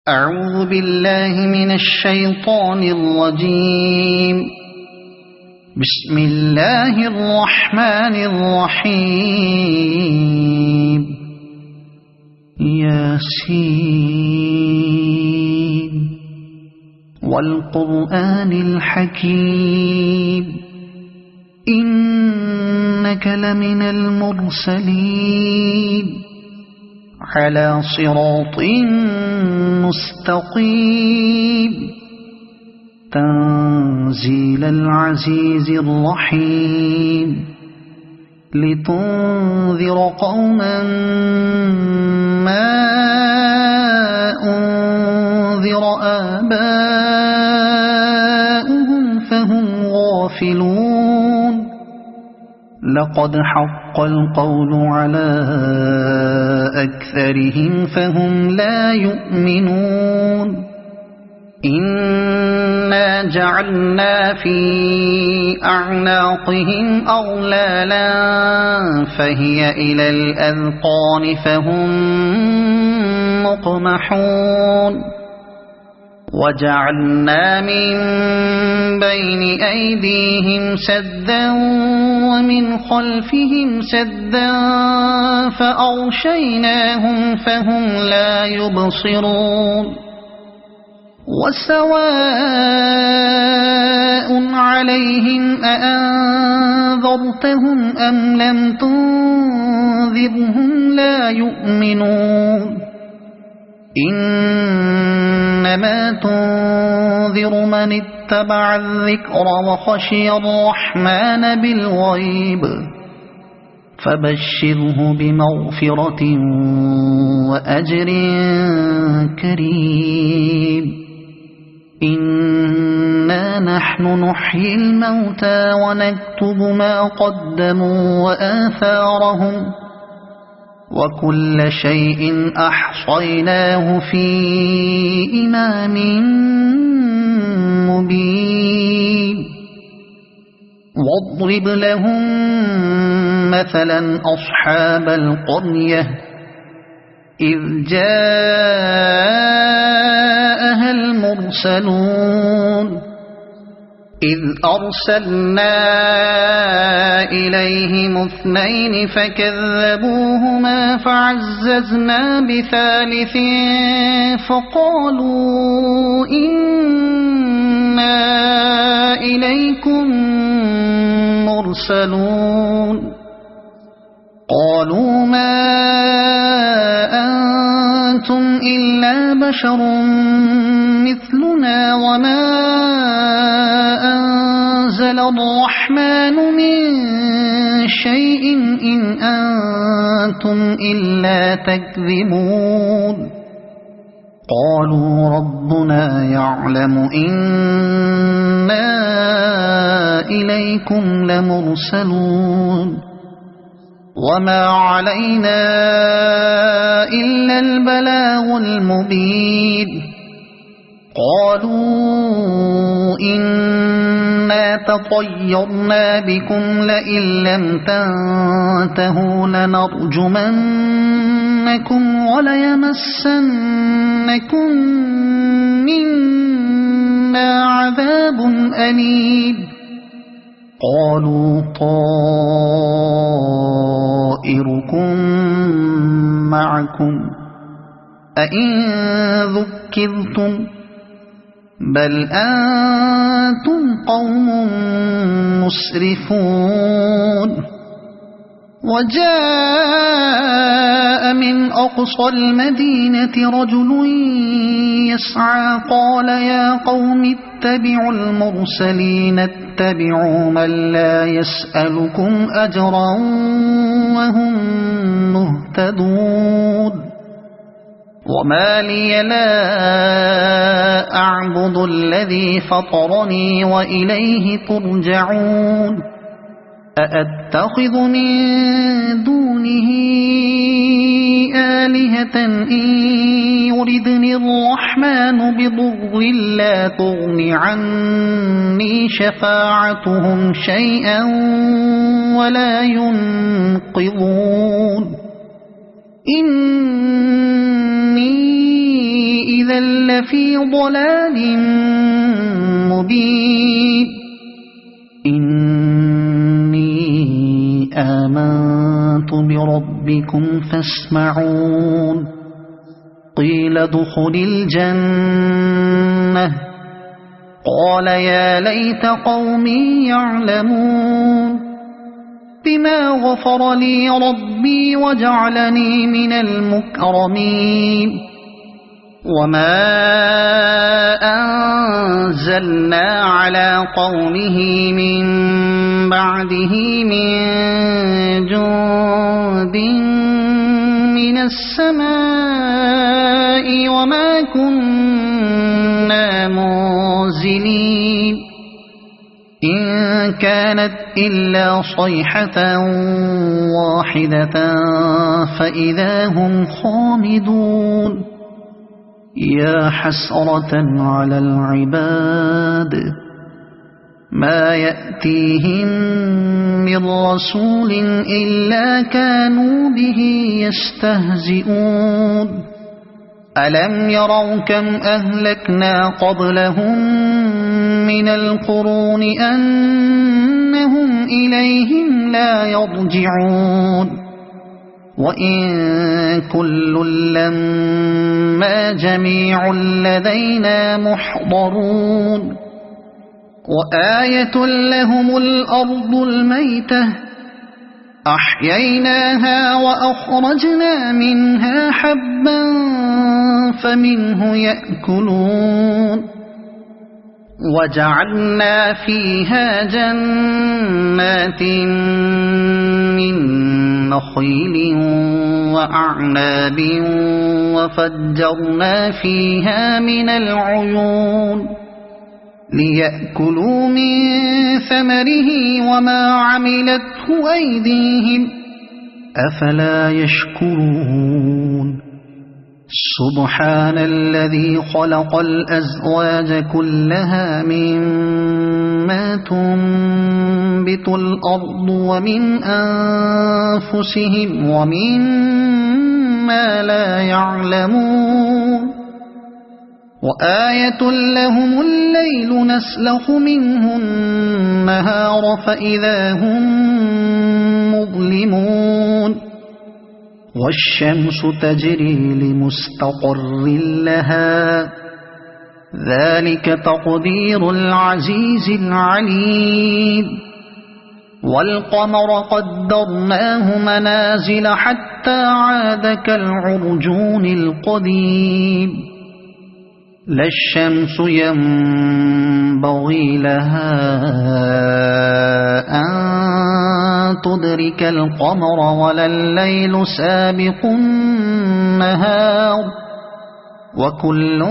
أعوذ بالله من الشيطان الرجيم. بسم الله الرحمن الرحيم. ياسين والقرآن الحكيم إنك لمن المرسلين على صراط مستقيم تنزيل العزيز الرحيم لتنذر قوما ما أنذر آباؤهم فهم غافلون. لقد حق القول على أكثرهم فهم لا يؤمنون. إنا جعلنا في أعناقهم أغلالا فهي إلى الأذقان فهم مقمحون. وجعلنا من بين أيديهم سدا ومن خلفهم سدا فأغشيناهم فهم لا يبصرون. وسواء عليهم أأنذرتهم أم لم تنذرهم لا يؤمنون. إنما تنذر من اتبع الذكر وخشي الرحمن بالغيب فبشره بمغفرة وأجر كريم. إنا نحن نحيي الموتى ونكتب ما قدموا وآثارهم وكل شيء أحصيناه في إمام مبين. واضرب لهم مثلا أصحاب القرية إذ جاءها المرسلون إذ أرسلنا إليهم اثنين فكذبوهما فعززنا بثالث فقالوا إنا إليكم مرسلون. قالوا ما أنتم إلا بشر مثلنا وما أنزل الرحمن من شيء إن أنتم إلا تكذبون. قالوا ربنا يعلم إنا إليكم لمرسلون وما علينا إلا البلاغ المبين. قالوا إنا تطيرنا بكم لئن لم تنتهوا لنرجمنكم وليمسنكم منا عذاب أليم. قالوا طائركم معكم أئن ذكرتم بل أنتم قوم مسرفون. وجاء من أقصى المدينة رجل يسعى قال يا قوم اتبعوا المرسلين اتبعوا من لا يسألكم أجرا وهم مهتدون. وما لي لا أعبد الذي فطرني وإليه ترجعون. أأتخذ من دونه آلهة إن يردني الرحمن بضر لا تغن عني شفاعتهم شيئا ولا ينقذون. إني إذا لفي ضلال مبين إني آمنت بربكم فاسمعون قيل ادخل الجنة قال يا ليت قومي يعلمون بما غفر لي ربي وجعلني من المكرمين وما أنزلنا على قومه من بعده من جند من السماء وما كنا منزلين إن كانت إلا صيحة واحدة فإذا هم خامدون يا حسرة على العباد ما يأتيهم من رسول إلا كانوا به يستهزئون ألم يروا كم أهلكنا قبلهم من القرون أنهم إليهم لا يرجعون وإن كل لما جميع لدينا محضرون وآية لهم الأرض الميتة أحييناها وأخرجنا منها حبا فمنه يأكلون وجعلنا فيها جنات من نخيل وأعناب وفجرنا فيها من العيون ليأكلوا من ثمره وما عملته أيديهم أفلا يشكرون سبحان الذي خلق الأزواج كلها مما تنبت الأرض ومن أنفسهم ومما لا يعلمون وآية لهم الليل نسلخ منه النهار فإذا هم مظلمون والشمس تجري لمستقر لها ذلك تقدير العزيز العليم والقمر قدرناه منازل حتى عاد كالعرجون القديم لا الشمس ينبغي لها أن تدرك القمر ولا الليل سابق النهار وكل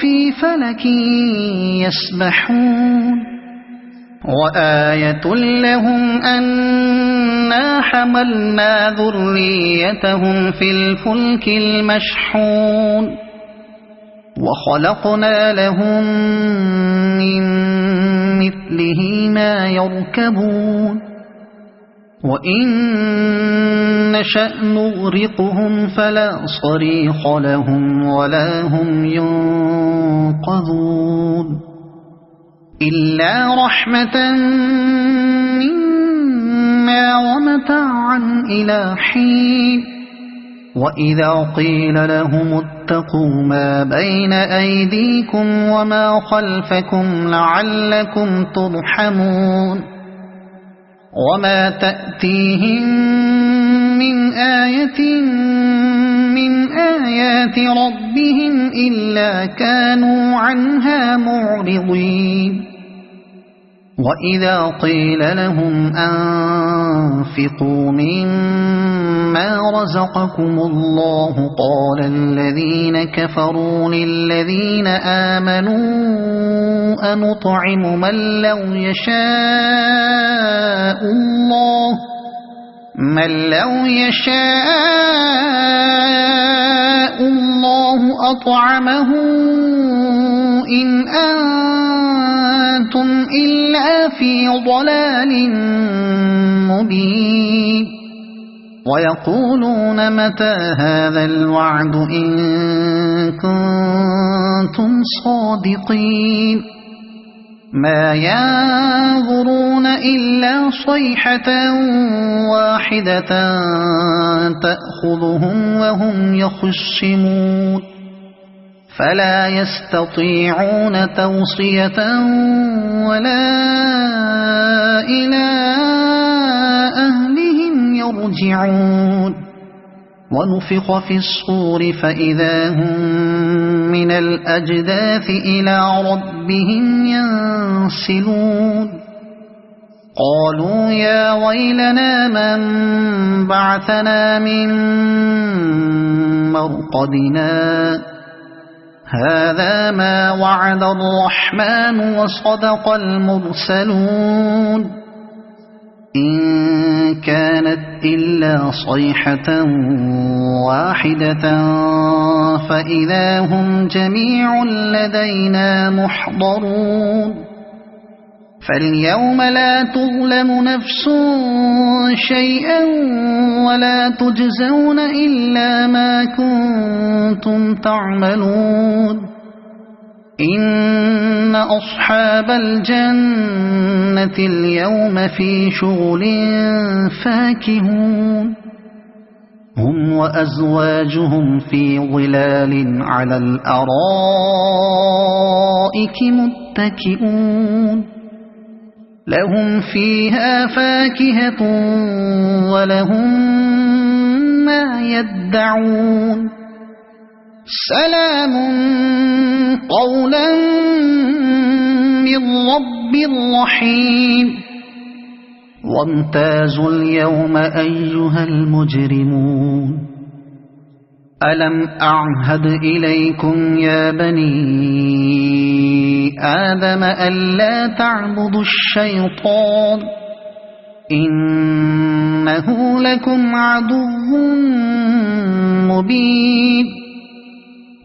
في فلك يسبحون وآية لهم أنا حملنا ذريتهم في الفلك المشحون وخلقنا لهم من مثله ما يركبون وإن نشأ نغرقهم فلا صريخ لهم ولا هم ينقذون إلا رحمة منا ومتاعا إلى حين وإذا قيل لهم اتقوا ما بين أيديكم وما خلفكم لعلكم ترحمون وما تأتيهم من آية من آيات ربهم إلا كانوا عنها معرضين وإذا قيل لهم أنفقوا مما رزقكم الله قال الذين كفروا للذين آمنوا أنطعم من لو يشاء الله أطعمه إن أنتم إلا في ضلال مبين ويقولون متى هذا الوعد إن كنتم صادقين ما ينظرون إلا صيحة واحدة تأخذهم وهم يخصمون فلا يستطيعون توصية ولا إلى أهلهم يرجعون ونفخ في الصور فإذا هم من الأجداث إلى ربهم ينسلون قالوا يا ويلنا من بعثنا من مرقدنا هذا ما وعد الرحمن وصدق المرسلون إن كانت إلا صيحة واحدة فإذا هم جميع لدينا محضرون فاليوم لا تظلم نفس شيئا ولا تجزون إلا ما كنتم تعملون إن أصحاب الجنة اليوم في شغل فاكهون هم وأزواجهم في ظلال على الأرائك متكئون لهم فيها فاكهة ولهم ما يدعون سلام قولا من رب رحيم وامتازوا اليوم أيها المجرمون ألم أعهد إليكم يا بني آدم ألا تعبدوا الشيطان إنه لكم عدو مبين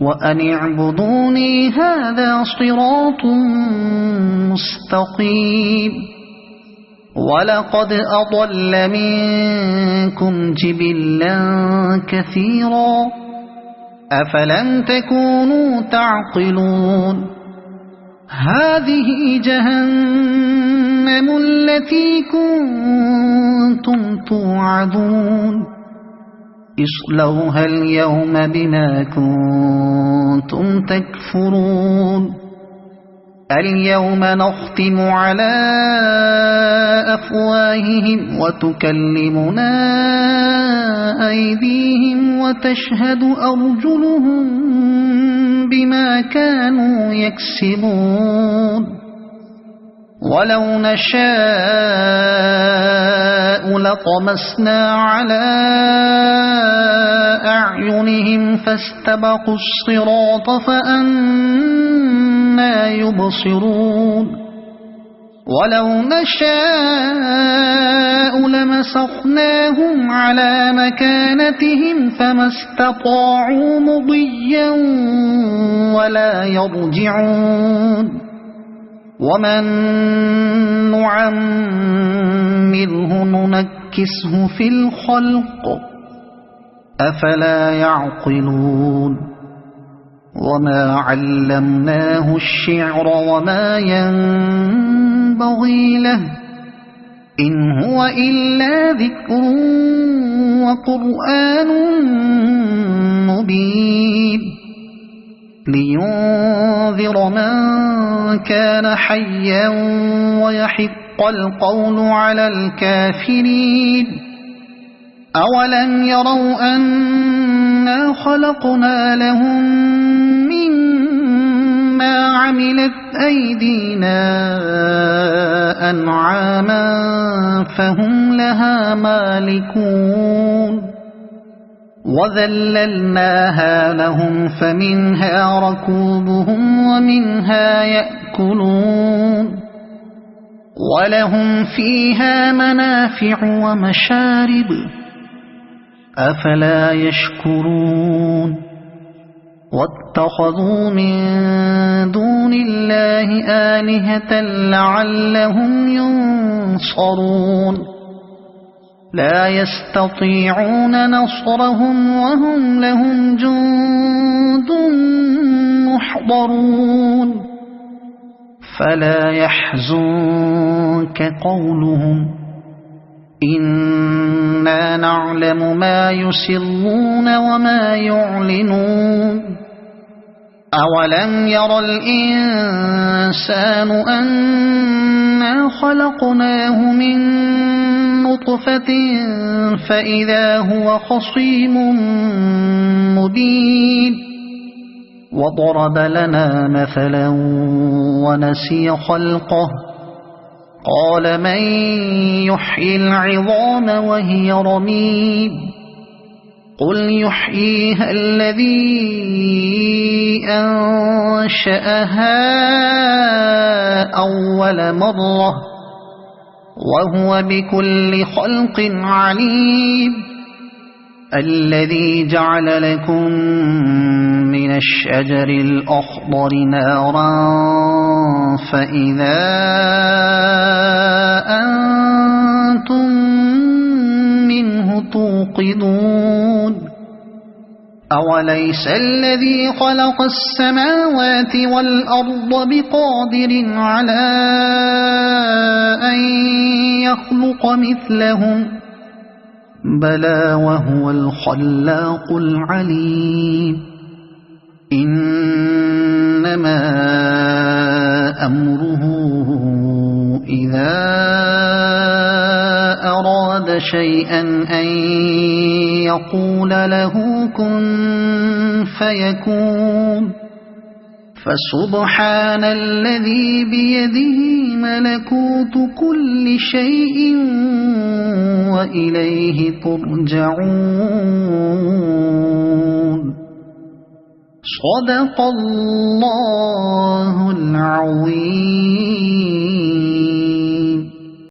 وأن اعبدوني هذا صراط مستقيم ولقد أضل منكم جبلا كثيرا أفلم تكونوا تعقلون هذه جهنم التي كنتم توعدون اصلوها اليوم بما كنتم تكفرون اليوم نختم على أفواههم وتكلمنا أيديهم وتشهد أرجلهم بما كانوا يكسبون ولو نشاء لطمسنا على أعينهم فاستبقوا الصراط فأنى يبصرون ولو نشاء لمسخناهم على مكانتهم فما استطاعوا مضيا ولا يرجعون ومن نعمره ننكسه في الخلق أفلا يعقلون وما علمناه الشعر وما ينبغي له إن هو إلا ذكر وقرآن مبين لينذر من كان حيا ويحق القول على الكافرين أولم يروا أنا خلقنا لهم مما عملت أيدينا أنعاما فهم لها مالكون وذللناها لهم فمنها ركوبهم ومنها يأكلون ولهم فيها منافع ومشارب أفلا يشكرون واتخذوا من دون الله آلهة لعلهم ينصرون لا يستطيعون نصرهم وهم لهم جند محضرون فلا يحزنك قولهم إنا نعلم ما يسرون وما يعلنون أولم ير الإنسان أنا خلقناه من نطفة فإذا هو خصيم مبين وضرب لنا مثلا ونسي خلقه قال من يحيي العظام وهي رميم قل يحييها الذي أنشأها أول مرة وهو بكل خلق عليم الذي جعل لكم من الشجر الأخضر نارا فإذا أنتم منه توقدون أوليس الذي خلق السماوات والأرض بقادر على أن يخلق مثلهم بلى وهو الخلاق العليم إنما أمره إذا أراد شيئا أن يقول له كن فيكون فسبحان الذي بيده ملكوت كل شيء وإليه ترجعون صدق الله العظيم.